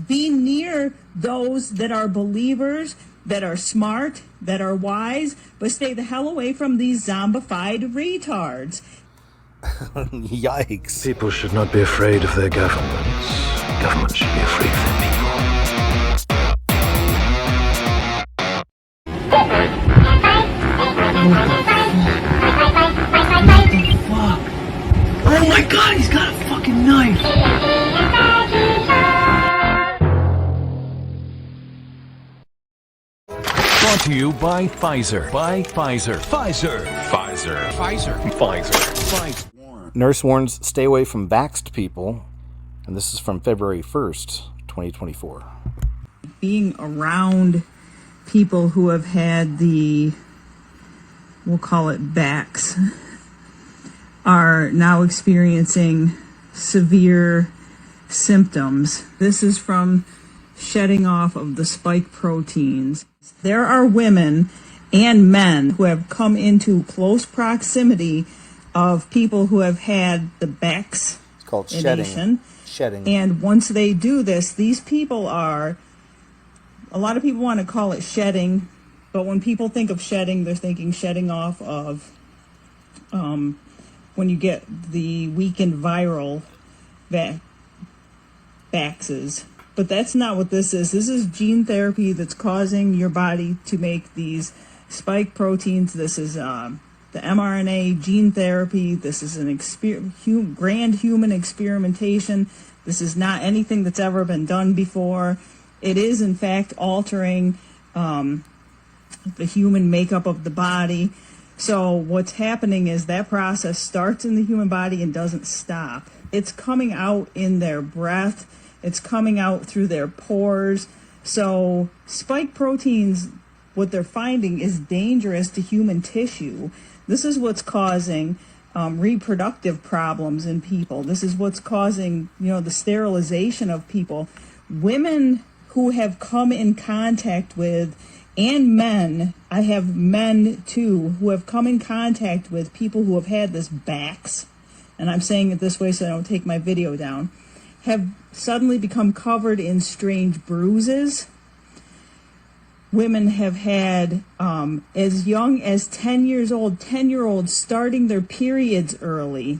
Be near those that are believers, that are smart, that are wise, but stay the hell away from these zombified retards. Yikes. People should not be afraid of their governments. Governments should be afraid of their people. Oh my god, he's got a fucking knife! Brought to you by Pfizer. By Pfizer. Pfizer. Pfizer. Pfizer. Pfizer. Nurse warns stay away from vaxxed people. And this is from February 1st, 2024. Being around people who have had the, we'll call it vax, are now experiencing severe symptoms. This is from shedding off of the spike proteins. There are women and men who have come into close proximity of people who have had the vax. It's called shedding. And once they do this, these people are, a lot of people want to call it shedding, but when people think of shedding, they're thinking shedding off of when you get the weakened viral vaxes. But that's not what this is. This is gene therapy that's causing your body to make these spike proteins. This is the mRNA gene therapy. This is an grand human experimentation. This is not anything that's ever been done before. It is, in fact, altering the human makeup of the body. So what's happening is that process starts in the human body and doesn't stop. It's coming out in their breath. It's coming out through their pores. So spike proteins, what they're finding is dangerous to human tissue. This is what's causing reproductive problems in people. This is what's causing, the sterilization of people. Women who have come in contact with, and men, I have men too, who have come in contact with people who have had this vax, and I'm saying it this way so I don't take my video down, have suddenly become covered in strange bruises. Women have had, as young as 10 years old, 10-year-olds starting their periods early.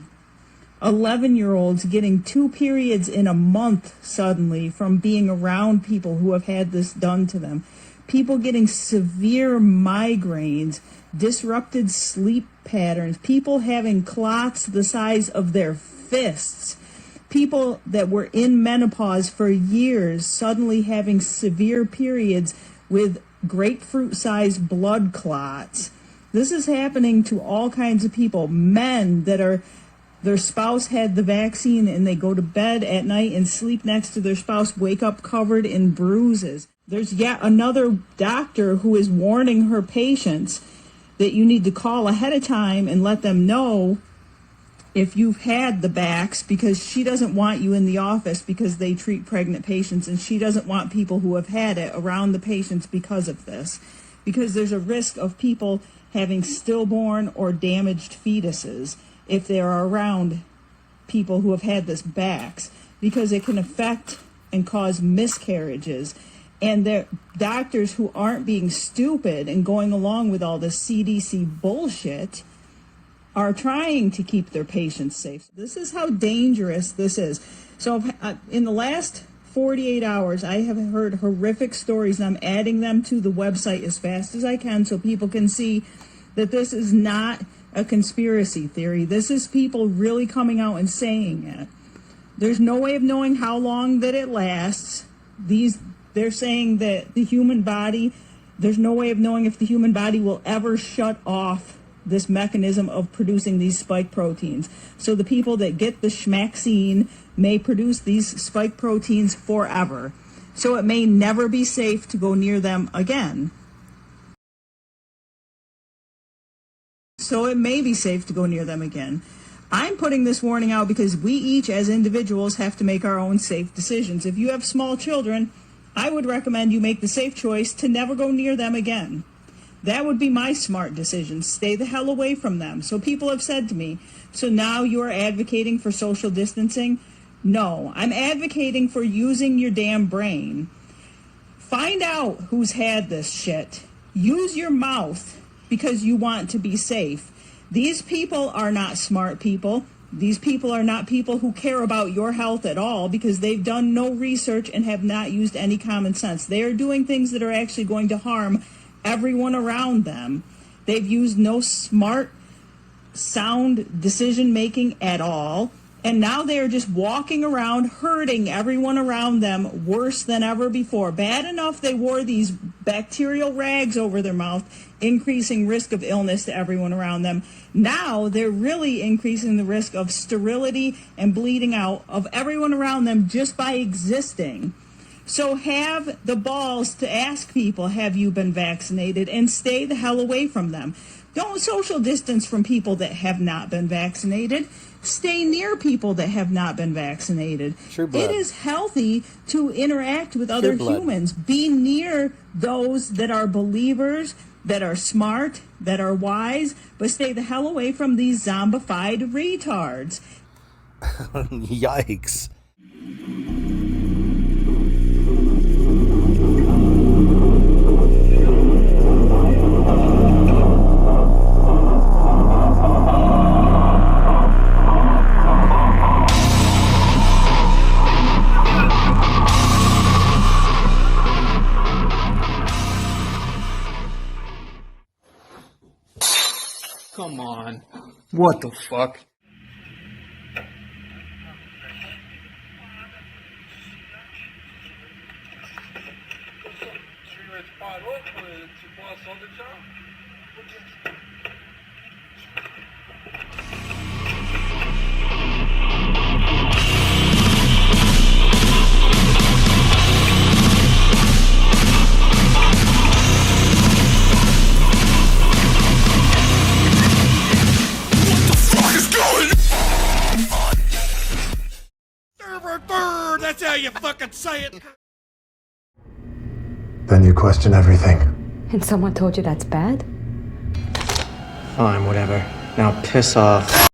11-year-olds getting 2 periods in a month suddenly from being around people who have had this done to them. People getting severe migraines, disrupted sleep patterns, people having clots the size of their fists. People that were in menopause for years suddenly having severe periods with grapefruit-sized blood clots. This is happening to all kinds of people. Men that are, their spouse had the vaccine and they go to bed at night and sleep next to their spouse, wake up covered in bruises. There's yet another doctor who is warning her patients that you need to call ahead of time and let them know if you've had the vax, because she doesn't want you in the office because they treat pregnant patients, and she doesn't want people who have had it around the patients because of this. Because there's a risk of people having stillborn or damaged fetuses if they are around people who have had this vax, because it can affect and cause miscarriages. And there doctors who aren't being stupid and going along with all this CDC bullshit are trying to keep their patients safe. This is how dangerous this is. So in the last 48 hours, I have heard horrific stories, and I'm adding them to the website as fast as I can so people can see that this is not a conspiracy theory. This is people really coming out and saying it. There's no way of knowing how long that it lasts. They're saying that the human body, there's no way of knowing if the human body will ever shut off this mechanism of producing these spike proteins. So the people that get the schmaxine may produce these spike proteins forever. So it may never be safe to go near them again. I'm putting this warning out because we each as individuals have to make our own safe decisions. If you have small children, I would recommend you make the safe choice to never go near them again. That would be my smart decision. Stay the hell away from them. So people have said to me, so now you're advocating for social distancing? No, I'm advocating for using your damn brain. Find out who's had this shit. Use your mouth because you want to be safe. These people are not smart people. These people are not people who care about your health at all because they've done no research and have not used any common sense. They are doing things that are actually going to harm everyone around them. They've used no smart, sound decision making at all. And now they are just walking around hurting everyone around them worse than ever before. Bad enough they wore these bacterial rags over their mouth, increasing risk of illness to everyone around them. Now they're really increasing the risk of sterility and bleeding out of everyone around them just by existing. So have the balls to ask people, have you been vaccinated, and stay the hell away from them. Don't social distance from people that have not been vaccinated. Stay near people that have not been vaccinated. True blood. It is healthy to interact with other blood. humans. Be near those that are believers, that are smart, that are wise, but stay the hell away from these zombified retards. Yikes. Come on. What the fuck? That's how you fucking say it. Then you question everything. And someone told you that's bad? Fine, whatever. Now piss off.